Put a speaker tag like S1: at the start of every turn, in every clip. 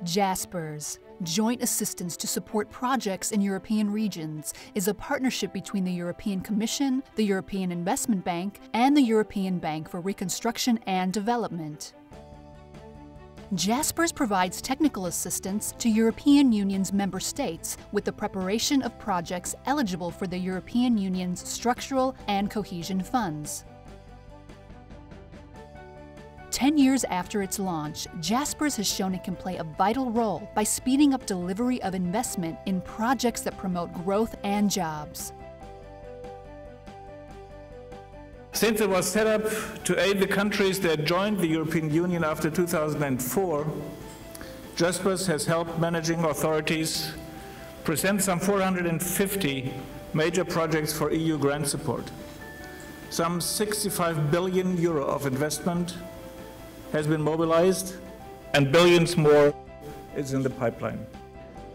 S1: JASPERS, Joint Assistance to Support Projects in European Regions, is a partnership between the European Commission, the European Investment Bank, and the European Bank for Reconstruction and Development. JASPERS provides technical assistance to European Union's member states with the preparation of projects eligible for the European Union's structural and cohesion funds. 10 years after its launch, JASPERS has shown it can play a vital role by speeding up delivery of investment in projects that promote growth and jobs.
S2: Since it was set up to aid the countries that joined the European Union after 2004, JASPERS has helped managing authorities present some 450 major projects for EU grant support. Some 65 billion euro of investment has been mobilized, and billions more is in the pipeline.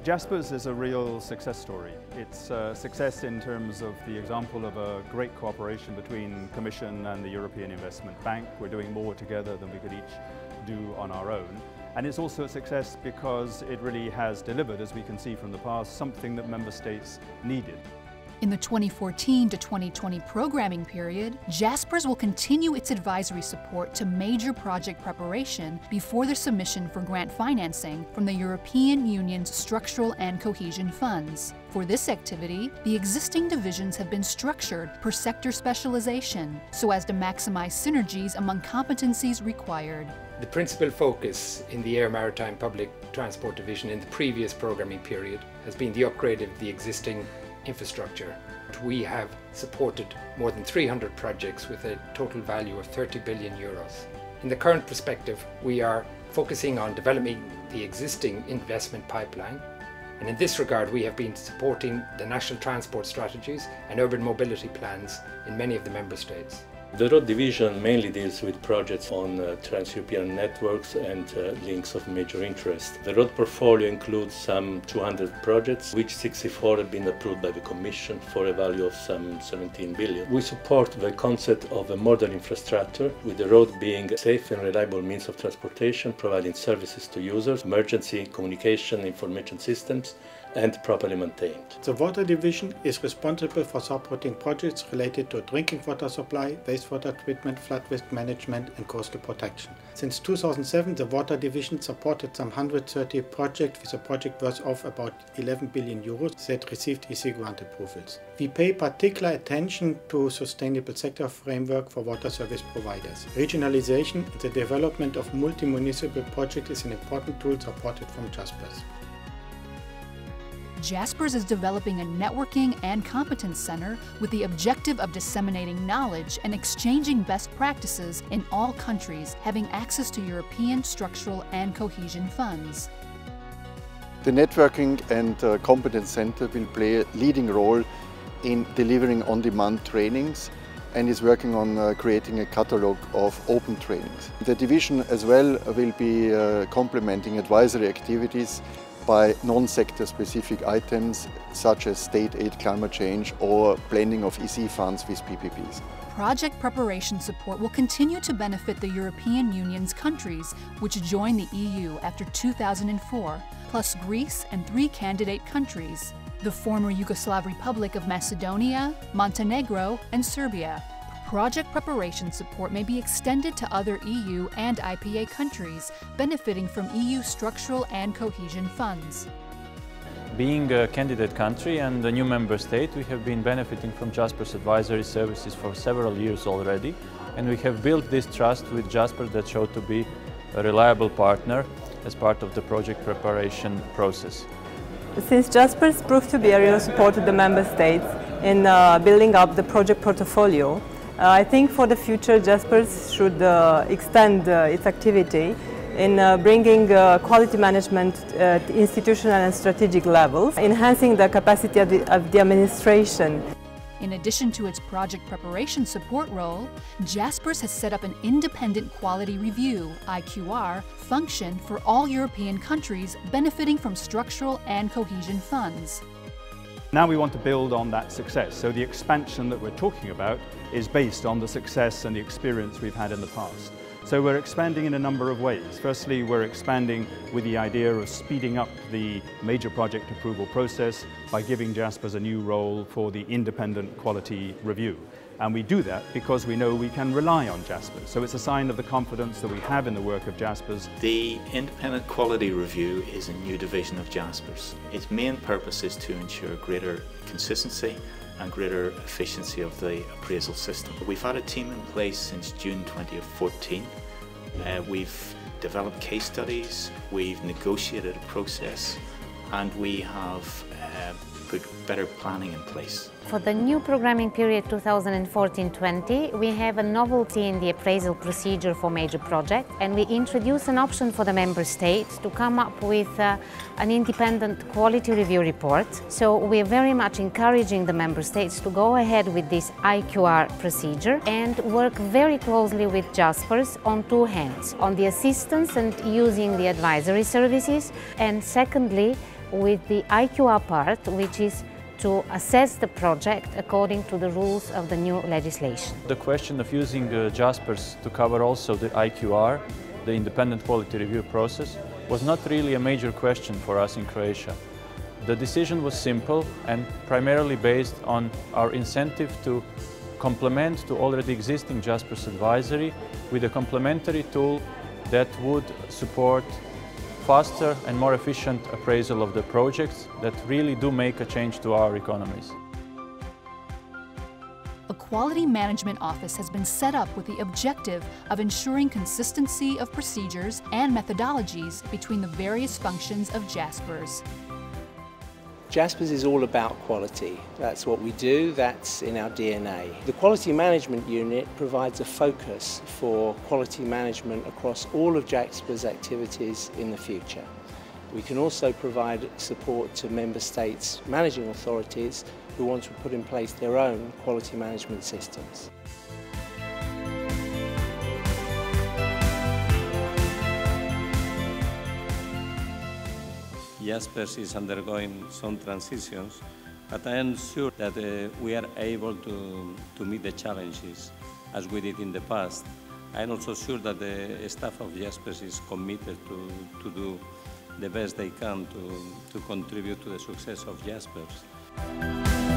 S3: JASPERS is a real success story. It's a success in terms of the example of a great cooperation between Commission and the European Investment Bank. We're doing more together than we could each do on our own. And it's also a success because it really has delivered, as we can see from the past, something that member states needed.
S1: In the 2014 to 2020 programming period, JASPERS will continue its advisory support to major project preparation before their submission for grant financing from the European Union's structural and cohesion funds. For this activity, the existing divisions have been structured per sector specialization so as to maximize synergies among competencies required.
S4: The principal focus in the Air Maritime Public Transport Division in the previous programming period has been the upgrade of the existing infrastructure. We have supported more than 300 projects with a total value of 30 billion euros. In the current perspective, we are focusing on developing the existing investment pipeline, and in this regard we have been supporting the national transport strategies and urban mobility plans in many of the member states.
S5: The road division mainly deals with projects on trans-European networks and links of major interest. The road portfolio includes some 200 projects, which 64 have been approved by the Commission for a value of some 17 billion. We support the concept of a modern infrastructure, with the road being a safe and reliable means of transportation, providing services to users, emergency communication information systems, and properly maintained.
S6: The Water Division is responsible for supporting projects related to drinking water supply, wastewater treatment, flood risk management and coastal protection. Since 2007, the Water Division supported some 130 projects with a project worth of about 11 billion euros that received EC grant approvals. We pay particular attention to sustainable sector framework for water service providers. Regionalization and the development of multi-municipal projects is an important tool supported from JASPERS.
S1: JASPERS is developing a networking and competence center with the objective of disseminating knowledge and exchanging best practices in all countries having access to European structural and cohesion funds.
S7: The Networking and Competence Center will play a leading role in delivering on-demand trainings and is working on creating a catalogue of open trainings. The division as well will be complementing advisory activities by non-sector specific items such as state aid, climate change or blending of EC funds with PPPs.
S1: Project preparation support will continue to benefit the European Union's countries which joined the EU after 2004, plus Greece and 3 candidate countries, the former Yugoslav Republic of Macedonia, Montenegro, and Serbia. Project preparation support may be extended to other EU and IPA countries benefiting from EU structural and cohesion funds.
S8: Being a candidate country and a new member state, we have been benefiting from JASPERS advisory services for several years already, and we have built this trust with JASPERS that showed to be a reliable partner as part of the project preparation process.
S9: Since JASPERS proved to be a real support to the member states in building up the project portfolio, I think for the future JASPERS should extend its activity in bringing quality management at institutional and strategic levels, enhancing the capacity of the administration.
S1: In addition to its project preparation support role, JASPERS has set up an independent quality review (IQR) function for all European countries benefiting from structural and cohesion funds.
S3: Now we want to build on that success, so the expansion that we're talking about is based on the success and the experience we've had in the past. So we're expanding in a number of ways. Firstly, we're expanding with the idea of speeding up the major project approval process by giving JASPERS a new role for the independent quality review. And we do that because we know we can rely on JASPERS. So it's a sign of the confidence that we have in the work of JASPERS.
S10: The Independent Quality Review is a new division of JASPERS. Its main purpose is to ensure greater consistency and greater efficiency of the appraisal system. We've had a team in place since June 2014. We've developed case studies, we've negotiated a process, and we have put better planning in place.
S11: For the new programming period 2014-20, we have a novelty in the appraisal procedure for major projects, and we introduce an option for the member states to come up with an independent quality review report. So we are very much encouraging the member states to go ahead with this IQR procedure and work very closely with JASPERS on two hands, on the assistance and using the advisory services, and secondly, with the IQR part, which is to assess the project according to the rules of the new legislation.
S8: The question of using JASPERS to cover also the IQR, the independent quality review process, was not really a major question for us in Croatia. The decision was simple and primarily based on our incentive to complement to already existing JASPERS advisory with a complementary tool that would support faster and more efficient appraisal of the projects that really do make a change to our economies.
S1: A Quality Management Office has been set up with the objective of ensuring consistency of procedures and methodologies between the various functions of JASPERS.
S12: JASPERS is all about quality. That's what we do, that's in our DNA. The Quality Management Unit provides a focus for quality management across all of JASPERS activities in the future. We can also provide support to member states' managing authorities who want to put in place their own quality management systems.
S13: JASPERS is undergoing some transitions, but I am sure that we are able to meet the challenges as we did in the past. I am also sure that the staff of JASPERS is committed to do the best they can to contribute to the success of JASPERS.